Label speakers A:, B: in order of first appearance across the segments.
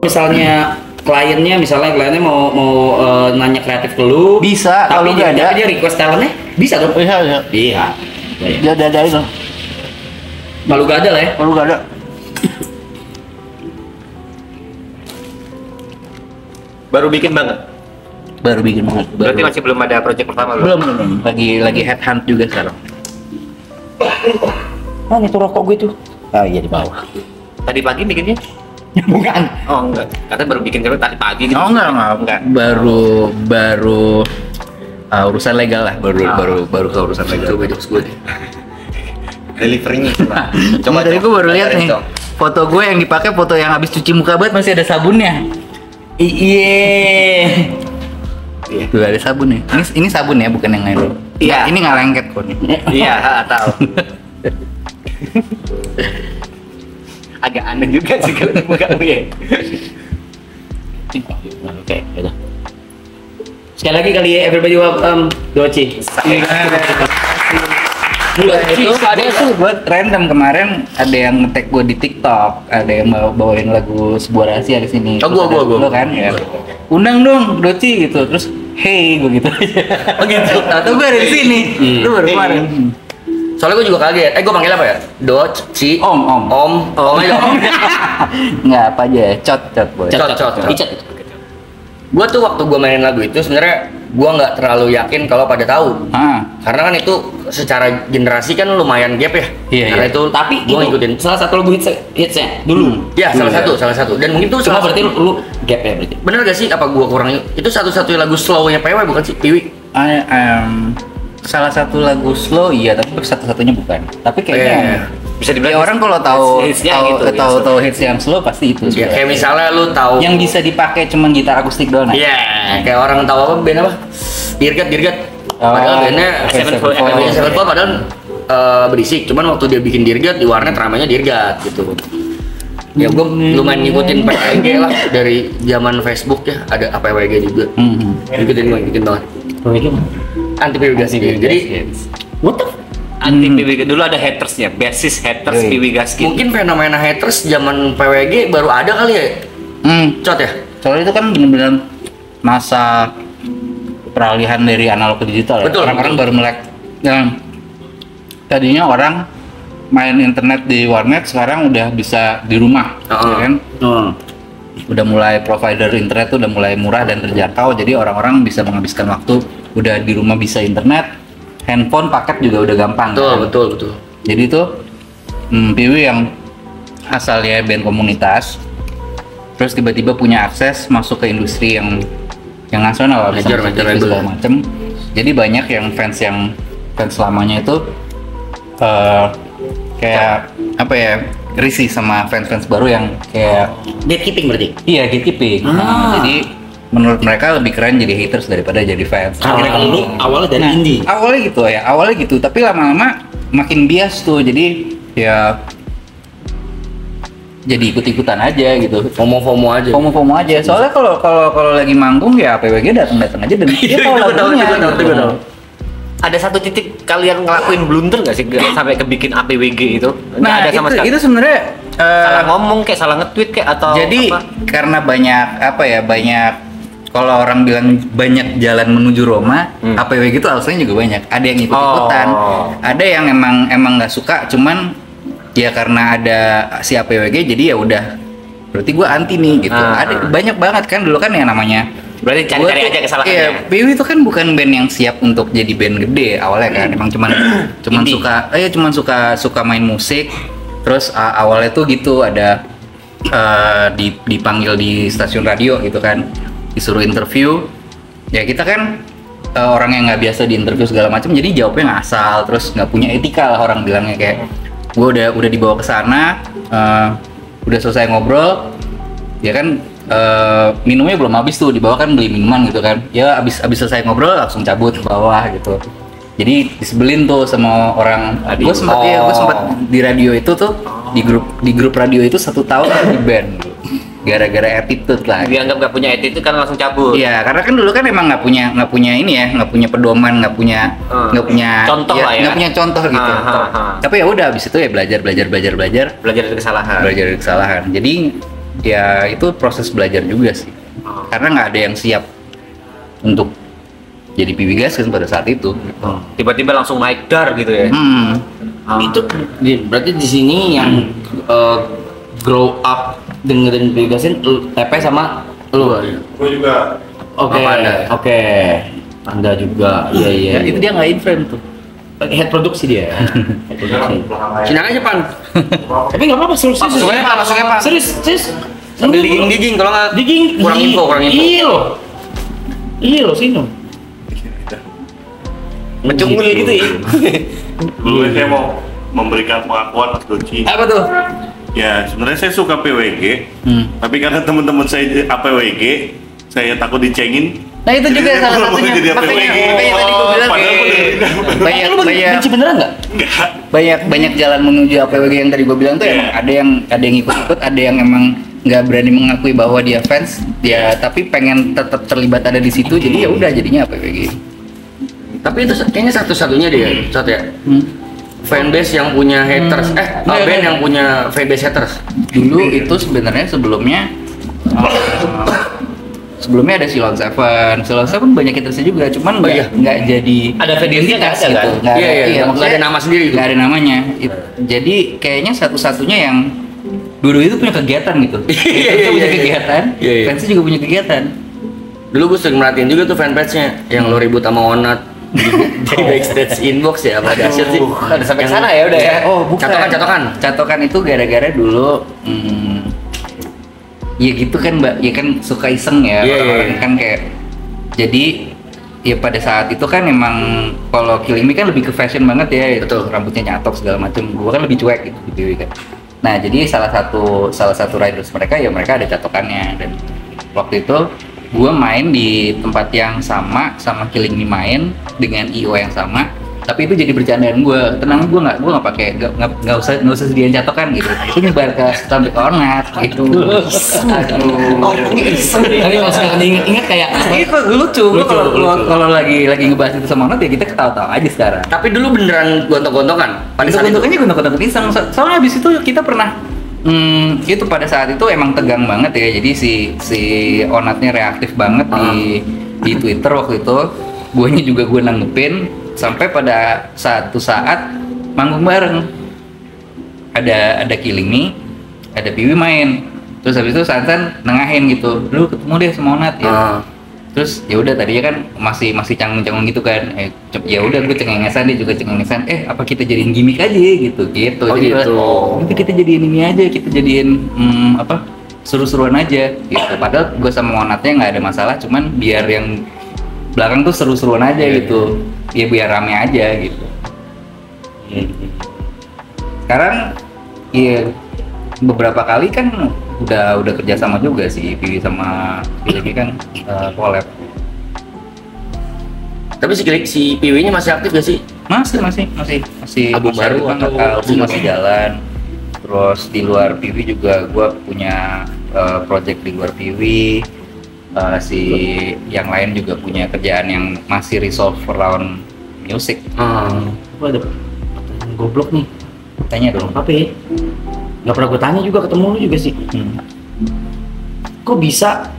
A: Misalnya kliennya mau nanya kreatif ke lu,
B: Bisa, kalau nggak ada.
A: Tapi dia request talentnya, bisa tuh. Iya.
B: Dia ada itu.
A: Kalau nggak ada lah ya.
B: Kalau nggak ada.
C: Baru bikin banget.
B: Berarti
C: masih belum ada project pertama
B: belum. Lagi headhunt juga sekarang.
A: Itu rokok gue tuh. Ah iya di bawah.
C: Tadi pagi bikinnya?
A: Bukan.
C: Oh enggak. Katanya baru bikin tadi pagi gitu.
B: Oh enggak. Baru urusan legal lah. Baru ke urusan legal.
A: Coba jokes gue deh.
C: Deliverynya.
B: Coba tadi gue baru lihat nih. Foto gue yang dipakai foto yang habis cuci muka banget masih ada sabunnya. Iya. Tuh ada sabun nih. Ini sabun ya, bukan yang lain.
C: Iya.
B: Ini nggak lengket kok nih.
C: Iya, tahu. Agak aneh juga sih kalau muka gue.
A: Oke, udah. Sekali lagi kali ya, everybody welcome Doci.
B: Gue random kemarin ada yang nge-tag gue di TikTok, ada yang bawain lagu sebuah rahasia di sini.
C: Oh, gua.
B: Lo kan ya. Undang dong Doci gitu, terus hey gue gitu aja.
A: Oh gitu.
B: Atau gue ada di sini. Lu baru kemarin.
A: Soalnya gue juga kaget. Gue panggil apa ya? Doci.
B: Om. Nggak apa aja ya, cot boy.
A: Cot. Gue tuh waktu gue mainin lagu itu sebenarnya gue nggak terlalu yakin kalau pada tahu. Karena kan itu secara generasi kan lumayan gap ya. Karena itu tapi gue ngikutin salah satu lagu hitsnya dulu. Ya salah satu. Dan mungkin tuh cuma berarti lu gap ya berarti. Bener gak sih apa gue kurang itu satu-satunya lagu slownya PW bukan sih Piwi?
B: Salah satu lagu slow iya, tapi satu-satunya bukan. Tapi kayaknya
C: bisa dibilang
B: ya orang kalau tahu hits yang slow pasti itu.
A: Ya, kayak misalnya lu tahu
B: yang bisa dipakai cuman gitar akustik doang.
A: Iya, kayak orang tahu apa band apa? Dirgat. Padahal bandnya Sevenfold padahal berisik. Cuman waktu dia bikin Dirgat di warnet ramanya Dirgat gitu. Ya gue lumayan ngikutin PWG lah dari zaman Facebook ya, ada APWG juga. Ngikutin banget. PWG anti PWG. Jadi what the
C: anti PWG dulu ada hatersnya, basis haters PWG.
A: Mungkin fenomena haters zaman PWG baru ada kali ya. Cot ya.
B: Soalnya itu kan benar-benar masa peralihan dari analog ke digital.
A: Betul.
B: Orang-orang baru melek. Dan tadinya orang main internet di warnet, sekarang udah bisa di rumah, ya kan? Udah mulai provider internet tuh udah mulai murah dan terjangkau, jadi orang-orang bisa menghabiskan waktu udah di rumah bisa internet, handphone paket juga udah gampang.
A: Betul.
B: Jadi tuh Piwi yang asalnya band komunitas, terus tiba-tiba punya akses masuk ke industri yang nasional,
A: major
B: segala macem. Jadi banyak yang fans lamanya itu kayak apa ya, risih sama fans baru yang kayak
A: gatekeeping berarti.
B: Iya, gatekeeping. Jadi menurut mereka lebih keren jadi haters daripada jadi fans.
A: Karena dulu awalnya dari indie.
B: Awalnya gitu, tapi lama-lama makin bias tuh. Jadi ya jadi ikut-ikutan aja gitu.
A: FOMO aja.
B: Soalnya kalau lagi manggung ya PWG datang aja dan dia tahu lagunya.
C: Ada satu titik kalian ngelakuin blunder nggak sih sampai kebikin APWG itu?
B: Nah,
C: ada sama sekali.
B: Itu sebenarnya
C: salah ngomong kayak salah nge-tweet kayak atau
B: jadi
C: apa?
B: Karena banyak kalau orang bilang banyak jalan menuju Roma, APWG itu alasannya juga banyak. Ada yang ikut-ikutan, ada yang emang nggak suka, cuman ya karena ada si APWG jadi ya udah berarti gua anti nih gitu. Ada banyak banget kan dulu kan yang namanya.
C: Berarti cari-cari aja kesalahannya.
B: Iya, Piwi itu kan bukan band yang siap untuk jadi band gede awalnya kan. Emang cuman suka main musik. Terus awalnya tuh gitu ada dipanggil di stasiun radio gitu kan. Disuruh interview. Ya kita kan orang yang nggak biasa di interview segala macam, jadi jawabnya ngasal, terus nggak punya etika lah orang bilangnya. Kayak gue udah dibawa ke sana, udah selesai ngobrol, ya kan. Minumnya belum habis tuh, di bawah kan beli minuman gitu kan, ya abis selesai ngobrol langsung cabut ke bawah gitu. Jadi disebelin tuh sama orang. Gue sempat di radio itu tuh, di grup radio itu 1 tahun di band gara-gara attitude lah.
C: Dianggap nggak punya attitude kan langsung cabut.
B: Iya, karena kan dulu kan emang nggak punya ini ya, nggak punya pedoman, nggak punya
C: contoh
B: ya,
C: lah ya,
B: nggak punya contoh gitu. Tapi ya udah abis itu ya belajar
C: dari kesalahan.
B: Jadi ya itu proses belajar juga sih. Karena nggak ada yang siap untuk jadi PW Gaskin pada saat itu.
C: Tiba-tiba langsung naik dar gitu ya.
A: Itu berarti di sini yang grow up dengerin PW Gaskin Tepe sama lu.
D: Gue juga.
A: Oke. Oke. Anda juga. Iya.
B: Itu dia nggak in frame tuh.
A: Head produksi dia. Head produksi. Sinang aja pan. Tapi nggak apa-apa, serius.
B: Masuknya Pak.
A: Serius.
B: Sambil digging kalau nggak
A: Digging.
B: kurang info.
A: Iya loh, sini.
C: Mencungul gitu ya.
D: Dulu saya mau memberikan pengakuan Mas Doci.
B: Apa tuh?
D: Ya sebenarnya saya suka PWG, tapi karena teman-teman saya APWG, saya takut dicengin.
B: Nah itu juga
D: Jadi
B: salah
D: saya
B: satunya.
D: jadi
B: Makanya
D: APWG.
B: tadi gue bilang
D: Padahal
B: kayak
D: bener.
A: Benci beneran nggak?
D: Enggak.
B: banyak jalan menuju APWG yang tadi gue bilang tuh
D: Iya.
B: emang ada yang ikut-ikut, ada yang emang nggak berani mengakui bahwa dia fans, ya tapi pengen tetap terlibat ada di situ, jadi ya udah jadinya APWG.
A: Tapi itu kayaknya satu-satunya dia, ya. Fanbase yang punya haters, band yang punya fanbase haters.
B: Dulu itu sebenarnya sebelumnya ada Silon Seven banyak hatersnya juga, cuman nggak jadi
C: Ada fanbase-nya nggak ada, kan?
B: nggak ada,
A: Iya, nggak
B: maksudnya
A: ada nama sendiri gitu.
B: nggak ada namanya. Jadi kayaknya satu-satunya yang dulu itu punya kegiatan gitu. Itu punya kegiatan,
A: Iya.
B: fansnya juga punya kegiatan.
A: Dulu gue sering merhatiin juga tuh fanpage-nya yang lo ribut sama Onat di backstage inbox ya, apa dahsyat sih.
C: Udah sampai sana ya udah ya.
B: Oh, bukan.
A: Catokan
B: itu gara-gara dulu ya gitu kan Mbak, ya kan suka iseng ya orang-orang kan kayak. Jadi ya pada saat itu kan emang kalau Killing Me kan lebih ke fashion banget ya,
A: Betul.
B: Rambutnya nyatok segala macam. Gua kan lebih cuek gitu di PW kan. Nah, jadi salah satu riders mereka ada catokannya, dan waktu itu gua main di tempat yang sama Killing Me main dengan IO yang sama, tapi itu jadi bercandaan gua. Tenang, gua nggak pakai nggak usah sediain catokan gitu. Itu nyebar ke sampai ke Ornat gitu.
A: Tapi maksudnya inget kayak
B: Itu lucu. Kalau lagi ngebahas itu sama Ornat ya kita ketawa-tawa aja sekarang.
A: tapi dulu beneran gontok-gontokan pada saat itu.
B: Gontok-gontokannya gontok-gontok iseng. Soalnya habis itu kita pernah itu pada saat itu emang tegang banget ya. Jadi si Onatnya reaktif banget di Twitter waktu itu. Guanya juga gue nanggepin sampai pada satu saat manggung bareng. Ada Killing Me, ada Piwi main. Terus habis itu Sansan nengahin gitu. Lu ketemu deh sama Onat ya. Terus ya udah tadinya kan masih canggung-canggung gitu kan. Ya udah gue cengengesan, dia juga cengengesan. Apa kita jadiin gimmick aja gitu.
A: Oh,
B: Jadi
A: gitu.
B: Itu kita jadiin ini aja, kita jadiin seru-seruan aja gitu. Padahal gue sama Onatnya nggak ada masalah, cuman biar yang belakang tuh seru-seruan aja gitu. Ya biar rame aja gitu. Sekarang ya beberapa kali kan udah kerja sama juga sih Piwi sama Pilih kan collab.
A: Tapi si Piwi-nya masih aktif gak sih?
B: Masih
A: Album baru
B: banget,
A: atau
B: album masih jalan. Terus di luar Piwi juga gue punya project di luar Piwi. Si yang lain juga punya kerjaan yang masih resolve around music.
A: Gue ada pertanyaan goblok nih.
B: Tanya dong.
A: Apa ya? Gak pernah gue tanya juga, ketemu lu juga sih. Kok bisa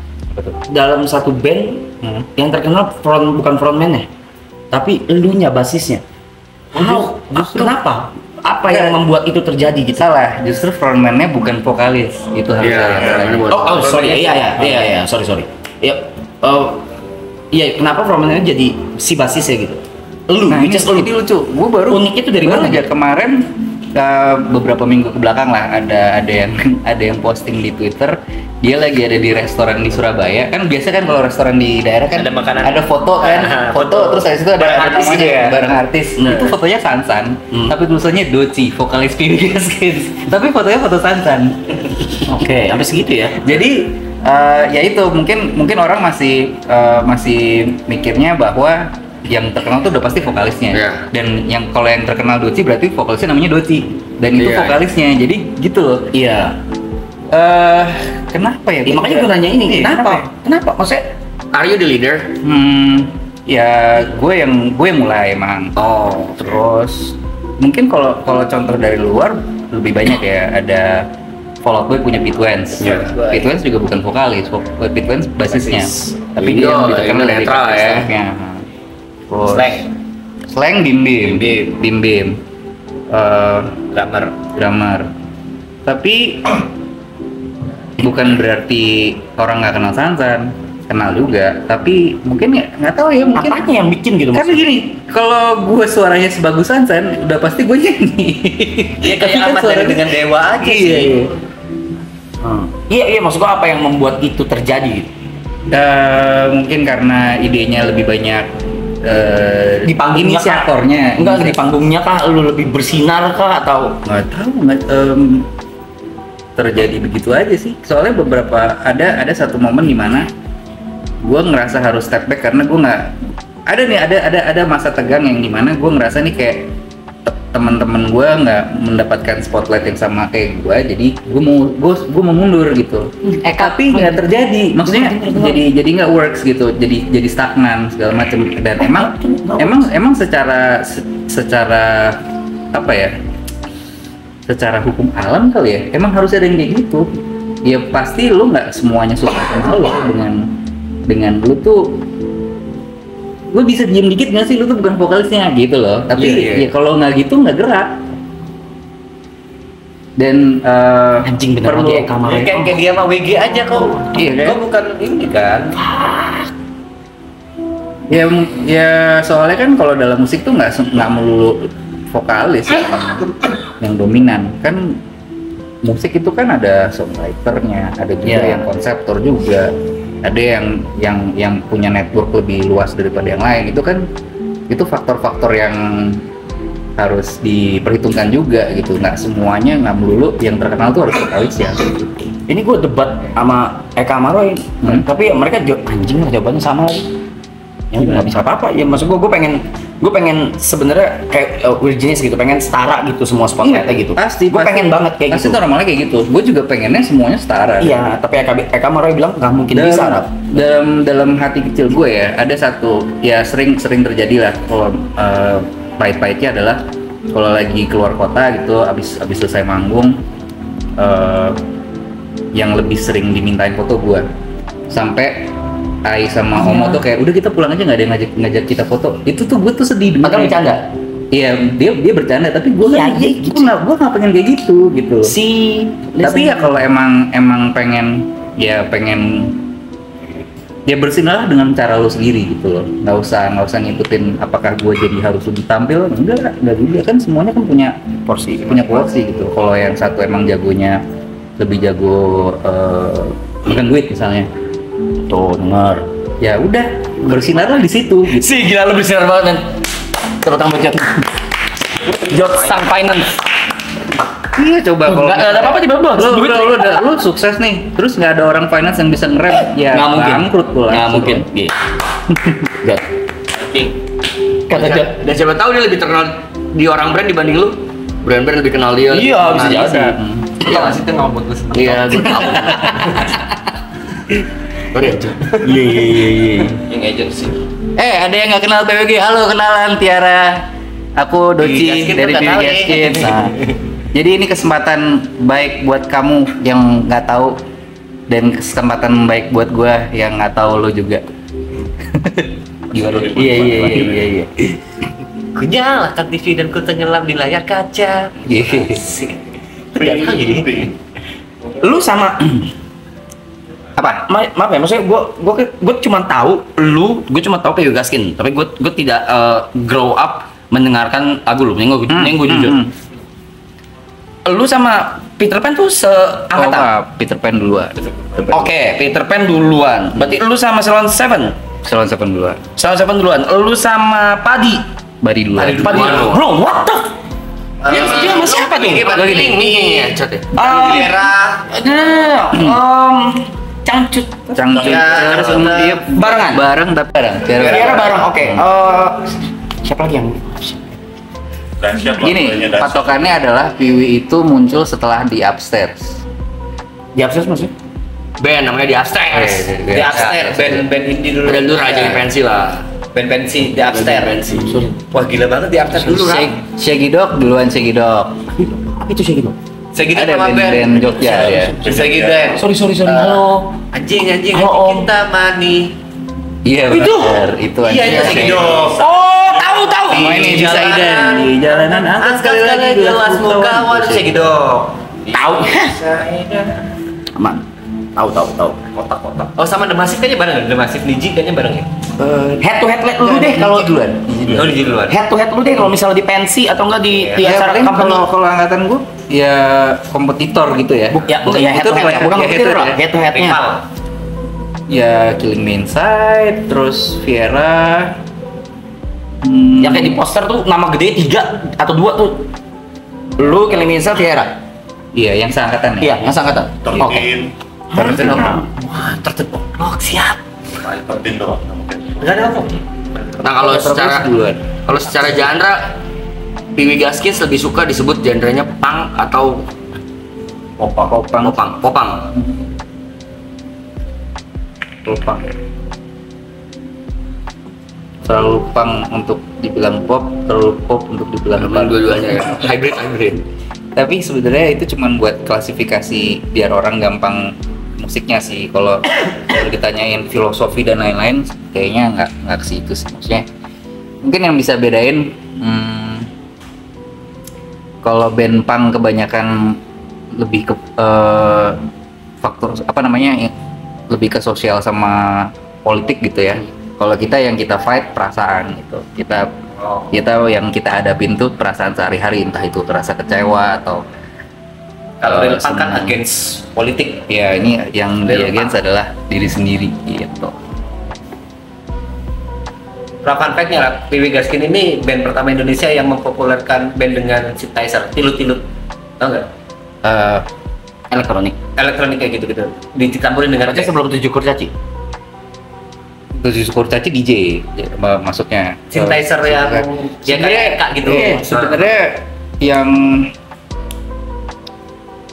A: dalam satu band yang terkenal bukan frontman ya, tapi elunya basisnya? Kenapa? Apa yang membuat itu terjadi gitu?
B: Salah, justru frontman-nya bukan vokalis. Itu harusnya.
A: Sorry. Iya. Sorry. Iya, kenapa frontman-nya jadi si basisnya gitu?
B: Nah, ini lucu. Gue baru
A: Uniknya itu dari mana?
B: Aja kemarin beberapa minggu ke belakang lah ada yang posting di Twitter, dia lagi ada di restoran di Surabaya. Kan biasa kan kalau restoran di daerah kan
C: Ada makanan.
B: ada foto kan, terus habis itu ada
C: artis
B: namanya,
C: gitu ya?
B: bareng artis. Itu fotonya Sansan, tapi tulisannya Doci, vokalis Piwi Gaskin. Tapi fotonya foto Sansan.
A: Oke, sampai segitu ya.
B: Jadi ya itu mungkin orang masih mikirnya bahwa yang terkenal tuh udah pasti vokalisnya.
A: Iya.
B: Dan yang kalau yang terkenal Doci berarti vokalisnya namanya Doci, dan itu
A: Iya.
B: vokalisnya. Jadi gitu loh.
A: Iya.
B: Kenapa ya?
A: Makanya gue nanya ini,
B: Iya,
A: kenapa? Maksudnya, are you the leader?
B: Ya gue yang mulai emang.
A: Oh,
B: Terus mungkin kalau contoh dari luar lebih banyak ya, ada Fall Out Boy punya Pitwens. Pitwens juga bukan vokalis, Pitwens basisnya. Tapi dia yang ditekan dari
A: netral ya.
B: Slang Bim Bim. Drummer. Tapi bukan berarti orang nggak kenal Sansan, kenal juga. Tapi mungkin ya nggak tahu ya, mungkin
A: Apanya yang bikin gitu
B: karena
A: maksudnya?
B: gini, kalau gue suaranya sebagus Sansan, udah pasti gue nyanyi.
C: Ya kayak Ahmad Dhani dengan Dewa aja sih.
A: Iya, maksud gua apa yang membuat itu terjadi gitu?
B: Mungkin karena idenya lebih banyak
A: Di panggungnya
B: inisiatornya.
A: Enggak, di panggungnya kah lu lebih bersinar kah atau
B: Nggak tahu, terjadi begitu aja sih. Soalnya beberapa ada satu momen di mana gue ngerasa harus step back karena gue nggak ada masa tegang yang dimana gue ngerasa nih kayak teman-teman gue nggak mendapatkan spotlight yang sama kayak gue, jadi gue mau mundur gitu. Tapi nggak terjadi, maksudnya jadi nggak works gitu, jadi stagnan segala macam. Dan emang secara apa ya, secara hukum alam kali ya, emang harus ada yang kayak gitu. Ya pasti lu nggak semuanya suka sama lo dengan lu tuh, lu bisa diem dikit nggak sih, lu tuh bukan vokalisnya gitu loh. Tapi ya kalau nggak gitu nggak gerak. Dan
A: anjing bener
B: perlu
A: lagi kamar
C: Kayak dia sama WG aja kok.
B: Iya kan?
C: Kok bukan ini kan?
B: Ya soalnya kan kalau dalam musik tuh nggak melulu vokalis yang dominan kan. Musik itu kan ada songwriternya, ada juga yang konseptor juga, ada yang punya network lebih luas daripada yang lain. Itu faktor-faktor yang harus diperhitungkan juga gitu. Nggak semuanya, nggak melulu yang terkenal tuh harus vokalis ya.
A: Ini gue debat sama Eka Maroy, tapi mereka anjing lah jawabannya sama lagi. Ya nggak bisa apa-apa. Ya maksud gue pengen sebenarnya kayak Weird Genius gitu, pengen setara gitu semua spotlightnya gitu.
B: Pasti.
A: Gue pengen banget kayak
B: pasti
A: gitu.
B: Pasti normalnya kayak gitu. Gue juga pengennya semuanya setara.
A: Iya, tapi Eka Maroy bilang nggak mungkin bisa.
B: Dalam hati kecil gue ya, ada satu ya sering terjadi lah kalau pahit-pahitnya adalah kalau lagi keluar kota gitu, abis selesai manggung, yang lebih sering dimintain foto gue. Sampai Ai sama Omo tuh kayak udah kita pulang aja, nggak ada yang ngajak kita foto. Itu tuh gue tuh sedih.
A: Padahal bercanda.
B: Iya, dia bercanda, tapi gue gue nggak pengen kayak gitu. Tapi ya kalau emang pengen ya bersinarlah dengan cara lo sendiri gitu loh. Nggak usah ngikutin apakah gue jadi harus lebih tampil. Enggak juga kan, semuanya kan punya porsi gitu. Kalau yang satu emang jagonya lebih jago makan duit misalnya, tuh denger, ya udah bersinarlah di situ gitu.
A: Si gila, lu bersinar banget men. Tepuk tangan buat Jot Sang Finance.
B: Iya, coba kalau
A: nggak ada apa-apa tiba-tiba
B: lu sukses nih, terus nggak ada orang finance yang bisa nge-rap, ya
A: nggak mungkin,
B: bangkrut pula.
A: nggak mungkin. Jot, kata Jot,
E: Dan siapa tahu dia lebih terkenal di orang brand dibanding lu. Brand-brand lebih kenal dia.
A: iya bisa jadi.
E: Iya nggak sih, itu nggak buat lu sendiri.
A: Iya, gue tahu.
E: Sorry aja.
A: Iya.
C: Yang agency.
B: Ada yang nggak kenal PWG? Halo, kenalan Tiara. Aku Doci
C: Gaskin
B: dari
C: udah
B: PWG
C: tahu
B: Gaskin. Nah, jadi ini kesempatan baik buat kamu yang nggak tahu, dan kesempatan baik buat gua yang nggak tahu lo juga. Gimana? Iya.
C: Ku nyalakan TV dan ku tenggelam di layar kaca.
A: Lu sama apa? Maaf ya, maksudnya gue cuma tahu gue cuma tahu PWG Gaskin, tapi gue tidak grow up mendengarkan lagu lu. Yang gue jujur. Lu sama Peter Pan tuh seangkatan.
B: Peter Pan duluan.
A: Oke, Peter Pan duluan. Berarti lu sama Salon Seven
B: duluan.
A: Lu sama Padi
B: Duluan.
A: Bro, what the? Dia sama siapa tuh?
E: Ini ya, Cot ya.
A: Cangcut.
B: Terus dia bareng tapi
A: Tiara bareng. Oke. Siapa lagi yang
B: gini, patokannya adalah Piwi itu muncul setelah di Upstairs.
A: di Upstairs maksudnya?
E: Band namanya di Upstairs.
C: Di upstairs, band indie dulu.
E: Udah dulu Raja Pensi lah.
C: Band pensi di upstairs.
E: Pensi.
C: Wah gila banget di upstairs dulu kan.
B: Shaggy Dog duluan, Shaggy Dog.
A: Apa itu sih gitu?
C: Segitu
B: Ada
C: sama
B: band Jogja ya.
C: Segitu.
F: Sorry. Halo.
C: Anjing
F: Halo, Om.
C: kita mani.
B: Iya benar. Itu
C: Iya itu
B: aja.
C: Segitu.
F: Oh, tahu.
B: Main di
C: Jalanan.
B: Saidan di jalanan angkat
C: Sekali lagi gelas mukawan Segitu.
F: Tahu. Aman. Tahu.
C: Kotak-kotak. Oh sama The Massive kayaknya bareng. The Massive Niji kayaknya bareng ya.
F: Head to head lu deh kalau
B: duluan.
C: Oh di luar.
F: head to head lu deh kalau misalnya di pensi atau enggak di
B: Ya,
F: acara
B: paling
F: company.
B: kalau angkatan gua ya kompetitor gitu ya.
F: Bukan head to head, bukan kompetitor lah, head to headnya.
C: Rival.
B: Ya Killing Me Inside, terus Viera.
F: Yang kayak di poster tuh nama gede 3 atau 2 tuh. Lu Killing Me Inside, Viera.
B: Iya, yang seangkatan ya.
F: Iya, yang seangkatan. Oke.
D: Tertin
C: Wah tertepok siap.
D: doang mungkin.
C: Enggak ada apa.
A: Nah kalau secara genre Piwi Gaskins lebih suka disebut genrenya punk atau popang.
B: Terlalu punk untuk dibilang pop, terlalu pop untuk dibilang punk.
A: Dua-duanya ya. Hybrid.
B: Tapi sebenarnya itu cuman buat klasifikasi biar orang gampang musiknya sih. Kalau ditanyain filosofi dan lain-lain, kayaknya nggak ke situ sih. Maksudnya mungkin yang bisa bedain, kalau band punk kebanyakan lebih ke faktor apa namanya, lebih ke sosial sama politik gitu ya. Kalau kita yang kita fight perasaan gitu. Kita yang kita hadapin tuh perasaan sehari-hari, entah itu terasa kecewa atau
C: Kalau real punk kan
B: senang.
C: against politik.
B: Ya ini yang
C: Real
B: di against adalah diri sendiri gitu.
C: Fun fact-nya lah, Piwi Gaskin ini band pertama Indonesia yang mempopulerkan band dengan synthesizer, tilut-tilut. Tau nggak?
F: Elektronik.
C: Elektronik kayak gitu-gitu. Ditampurin dengan
F: Berarti sebelum 7 kurcaci.
B: Terus Kurcaci DJ masuknya.
C: synthesizer yang ya kayak Eka gitu.
B: Iya, sebenarnya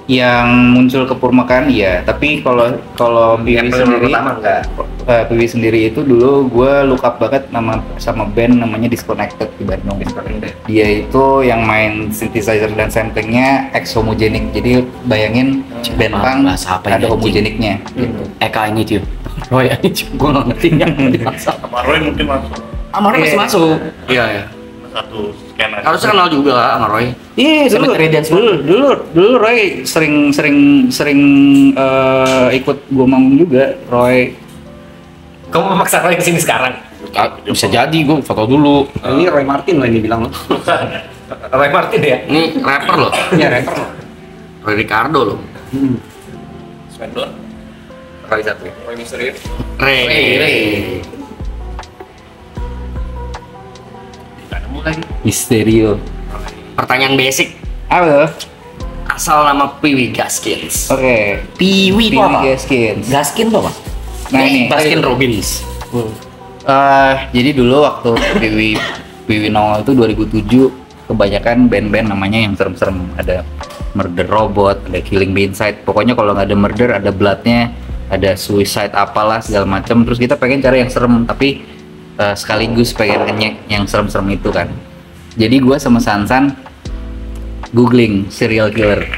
B: yang muncul ke permukaan iya, tapi kalau
C: yang
B: Piwi sendiri,
C: pertama enggak.
B: Piwi sendiri itu dulu gue look up banget sama band namanya Disconnected di Bandung. Dia itu yang main synthesizer dan samplingnya ex homogenic, jadi bayangin band punk
F: bahasa apa ini,
B: ada
F: anjing?
B: homogeniknya gitu.
F: Eka ini cuy. Roy ini cuy, gue nggak ngerti yang dimasak.
D: Sama Roy mungkin masuk.
F: Amarnya masih masuk.
A: Iya.
D: Satu scan aja.
A: Harusnya kenal juga lah sama Roy.
B: Iya
F: Cemetery Dance
B: dulu Roy sering ikut gua manggung juga Roy.
C: Kamu memaksa Roy kesini sekarang?
F: Bisa jadi, gue foto dulu. Ini Roy Martin loh ini bilang lo.
C: Roy Martin ya?
A: Ini rapper loh.
F: Iya, rapper loh.
A: Roy Ricardo loh.
C: Spendor. Roy satu. Roy Misterius.
A: Ray.
B: Misterio.
A: Pertanyaan basic.
B: Apa tuh?
A: Asal nama Piwi Gaskins.
B: Oke.
F: Piwi itu apa?
B: Gaskins.
F: Gaskin tuh apa?
B: Nah ini.
F: Baskin Robbins.
B: Jadi dulu waktu Piwi nongol itu 2007, kebanyakan band-band namanya yang serem-serem. Ada Murder Robot, ada Killing Me Inside. Pokoknya kalau nggak ada murder, ada bloodnya, ada suicide apalah segala macam. Terus kita pengen cari yang serem, tapi sekaligus pengen ngenyek yang serem-serem itu kan. Jadi gue sama Sansan googling serial killer,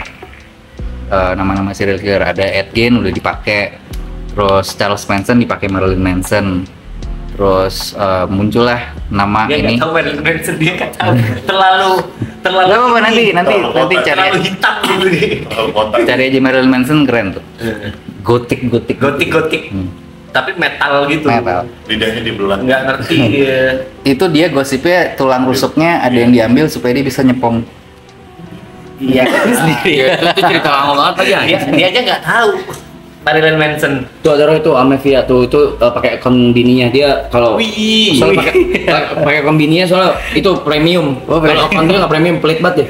B: nama-nama serial killer. Ada Ed Gein udah dipakai, terus Charles Manson dipakai Marilyn Manson, terus muncullah nama
C: Dia
B: ini.
C: nggak tahu Marilyn Manson, dia nggak tahu. Terlalu
B: Gak apa-apa, nanti cari
C: terlalu hitam gitu dia.
D: Kalau kota.
B: cari aja Marilyn Manson, keren tuh. Gotik.
C: Gotik. Tapi metal gitu.
B: Metal.
D: Lidahnya dibelah.
C: Nggak ngerti dia.
B: Itu dia gosipnya tulang rusuknya ada yang diambil supaya dia bisa nyepong.
C: Iya.
A: Itu cerita lama banget lagi ya.
C: Dia aja nggak tahu. Marilyn Manson.
F: Tuh ada Roy itu Amevia tuh itu pakai akun bininya dia kalau
C: Wih.
F: soalnya pakai akun bininya soalnya itu premium. Kalau akun dia nggak premium pelit banget deh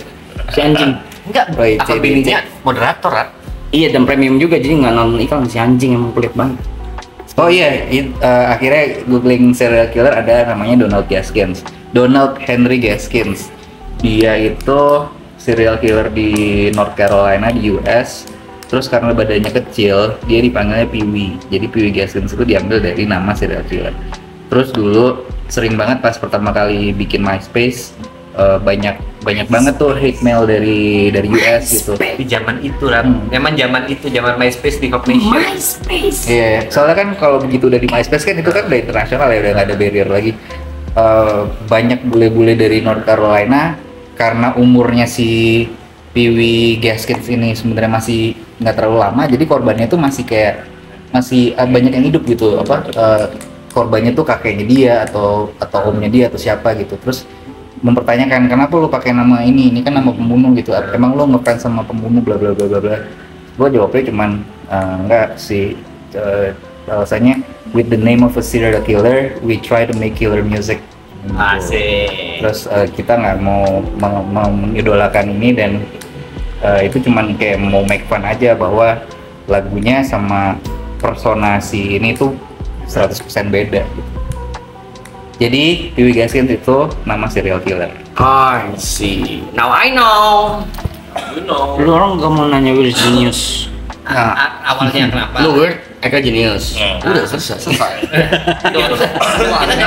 F: si anjing.
C: Enggak,
B: Roy
C: akun
B: CDC.
C: bininya moderator kan?
F: Iya dan premium juga jadi nggak nonton iklan si anjing emang pelit banget.
B: Oh iya, akhirnya googling serial killer ada namanya Donald Henry Gaskins. Dia itu serial killer di North Carolina di US. Terus karena badannya kecil, dia dipanggilnya Piwi. Jadi Piwi Gaskins itu diambil dari nama serial killer. Terus dulu sering banget pas pertama kali bikin MySpace, banyak banget tuh hate mail dari US gitu.
C: Di zaman itu lah, memang zaman itu zaman MySpace di Hop Nation.
B: Iya, soalnya kan kalau begitu udah di MySpace kan itu kan udah internasional ya, udah nggak ada barrier lagi. Banyak bule-bule dari North Carolina karena umurnya si Pee Gaskins ini sebenarnya masih nggak terlalu lama, jadi korbannya tuh masih banyak yang hidup gitu, korbannya tuh kakeknya dia atau omnya dia atau siapa gitu, terus mempertanyakan kenapa lu pakai nama ini kan nama pembunuh gitu, emang lu ngefans sama pembunuh bla bla bla bla bla. Gue jawabnya cuman enggak sih, alasannya with the name of a serial killer we try to make killer music.
C: Asik.
B: Terus kita nggak mau mengidolakan ini, dan itu cuman kayak mau make fun aja bahwa lagunya sama persona si ini tuh 100% beda gitu. Jadi Pee Gaskins itu nama serial killer.
A: I see. Now I know.
C: You know.
F: Lu orang gak mau nanya Weird Genius.
C: Awalnya kenapa?
A: Lu weird, Eka genius. Udah selesai.
C: Kita